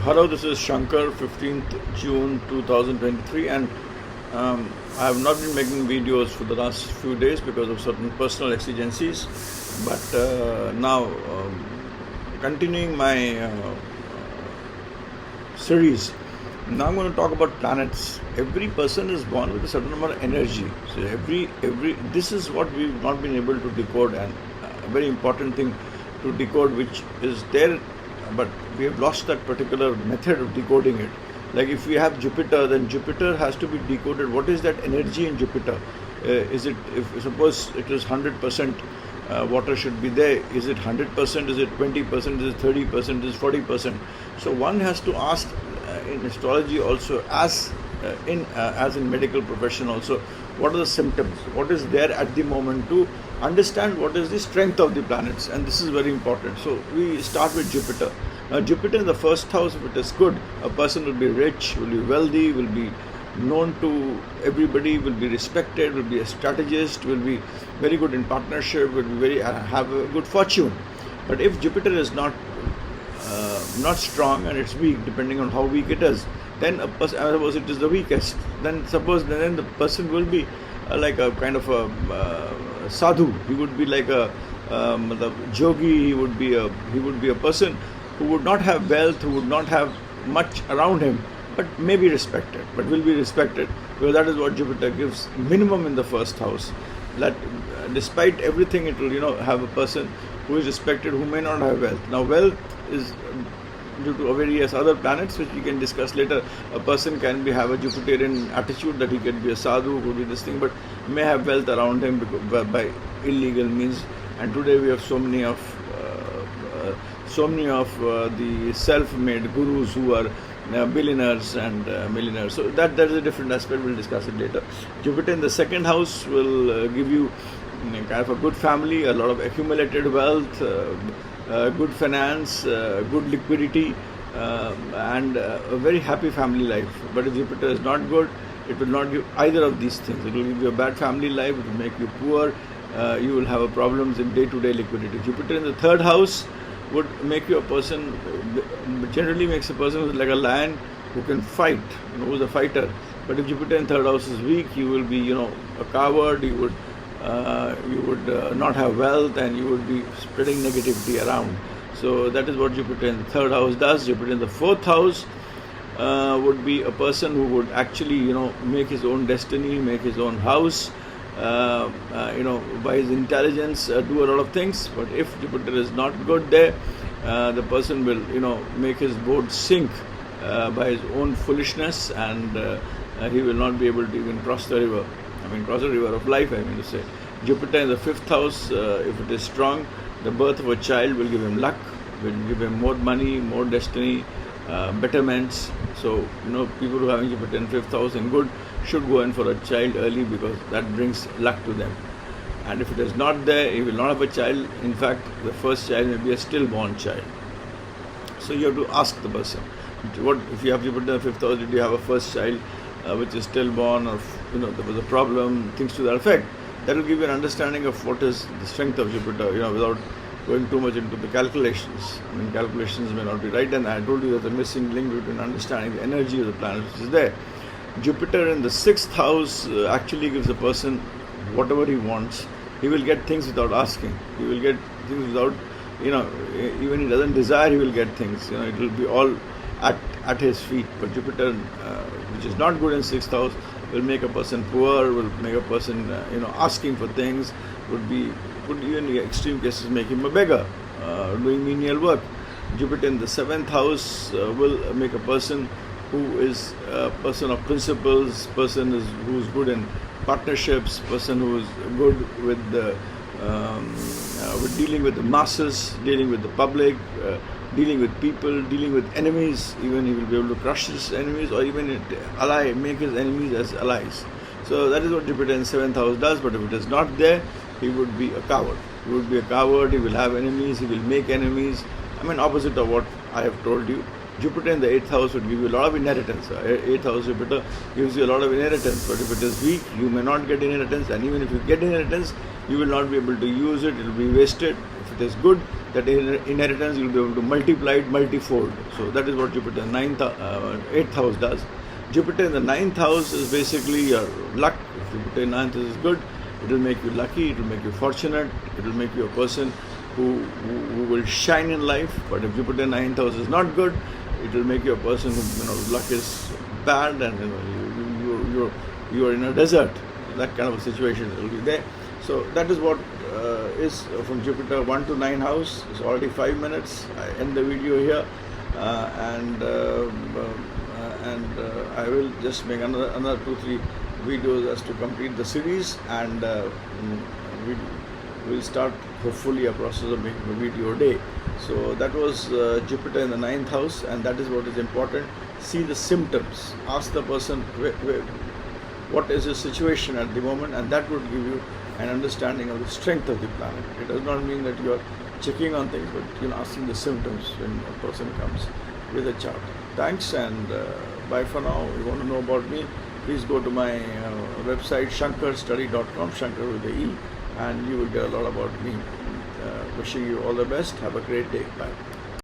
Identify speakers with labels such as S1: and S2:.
S1: Hello, this is Shanker, 15th June 2023, and I have not been making videos for the last few days because of certain personal exigencies. But now, continuing my series, now I'm going to talk about planets. Every person is born with a certain amount of energy. So every this is what we've not been able to decode, and a very important thing to decode, which is there, but we have lost that particular method of decoding it. Like if we have Jupiter, then Jupiter has to be decoded. What is that energy in Jupiter? Is it, if suppose it is 100% water should be there, is it 100%, is it 20%, is it 30%, is it 40%? So one has to ask in astrology also, as in medical profession also, what are the symptoms, what is there at the moment, to understand what is the strength of the planets. And this is very important. So we start with Jupiter. Now Jupiter in the first house, if it is good, a person will be rich, will be wealthy, will be known to everybody, will be respected, will be a strategist, will be very good in partnership, will be have a good fortune. But if Jupiter is not strong and it's weak, depending on how weak it is, then a person, suppose it is the weakest, then then the person will be like a kind of a sadhu. He would be like a jogi. He would be a person who would not have wealth, who would not have much around him, but may be respected, but will be respected, because that is what Jupiter gives minimum in the first house. That despite everything, it will have a person who is respected, who may not have wealth. Now wealth is due to various other planets, which we can discuss later. A person can have a Jupiterian attitude, that he can be a sadhu, could be this thing, but may have wealth around him by illegal means. And today we have so many of the self-made gurus who are billionaires and millionaires. So that is a different aspect. We'll discuss it later. Jupiter in the second house will give you kind of a good family, a lot of accumulated wealth, good finance, good liquidity, and a very happy family life. But if Jupiter is not good, it will not give either of these things. It will give you a bad family life, it will make you poor, you will have a problems in day-to-day liquidity. Jupiter in the third house would make you a person, generally makes a person who's like a lion, who can fight, who's a fighter. But if Jupiter in third house is weak, you will be, a coward. You would not have wealth, and you would be spreading negativity around. So that is what Jupiter in the third house does. Jupiter in the fourth house would be a person who would actually, make his own destiny, make his own house, by his intelligence, do a lot of things. But if Jupiter is not good there, the person will, make his boat sink by his own foolishness, and he will not be able to even cross the river. Cross the river of life, I mean to say. Jupiter in the fifth house, if it is strong, the birth of a child will give him luck, will give him more money, more destiny, betterments. So, people who are having Jupiter in fifth house and good should go in for a child early, because that brings luck to them. And if it is not there, he will not have a child. In fact, the first child may be a stillborn child. So you have to ask the person, what if you have Jupiter in the fifth house, did you have a first child which is stillborn, or there was a problem, things to that effect. That will give you an understanding of what is the strength of Jupiter, without going too much into the calculations. Calculations may not be right, and I told you that the missing link between understanding the energy of the planet which is there. Jupiter in the sixth house actually gives a person whatever he wants. He will get things without asking. He will get things without, even he doesn't desire, he will get things. It will be all at his feet. But Jupiter, which is not good in sixth house, will make a person poor, will make a person, asking for things, could even in extreme cases make him a beggar, doing menial work. Jupiter in the seventh house will make a person who is a person of principles, person who's good in partnerships, person who is good with dealing with the masses, dealing with the public, dealing with people, dealing with enemies. Even he will be able to crush his enemies, or even make his enemies as allies. So that is what Jupiter in seventh house does. But if it is not there, he would be a coward. He would be a coward. He will have enemies. He will make enemies. Opposite of what I have told you. Jupiter in the 8th house would give you a lot of inheritance. 8th house Jupiter gives you a lot of inheritance, but if it is weak, you may not get inheritance, and even if you get inheritance, you will not be able to use it, it will be wasted. if it is good, that inheritance you'll be able to multiply it multifold. So that is what Jupiter in 8th house does. Jupiter in the 9th house is basically your luck. If Jupiter in 9th is good, it will make you lucky, it will make you fortunate, it will make you a person who will shine in life. But if Jupiter in 9th house is not good, it will make you a person who, luck is bad, and you are in a desert. That kind of a situation will be there. So that is what is from Jupiter 1 to 9 house. It's already 5 minutes. I end the video here, and I will just make another 2-3 videos as to complete the series, and we will start hopefully a process of making a video a day. So that was Jupiter in the 9th house, and that is what is important. See the symptoms. Ask the person what is your situation at the moment, and that would give you an understanding of the strength of the planet. It does not mean that you are checking on things, but asking the symptoms when a person comes with a chart. Thanks, and bye for now. If you want to know about me, please go to my website shankerstudy.com, Shanker with the E, and you will get a lot about me. Wishing you all the best. Have a great day. Bye.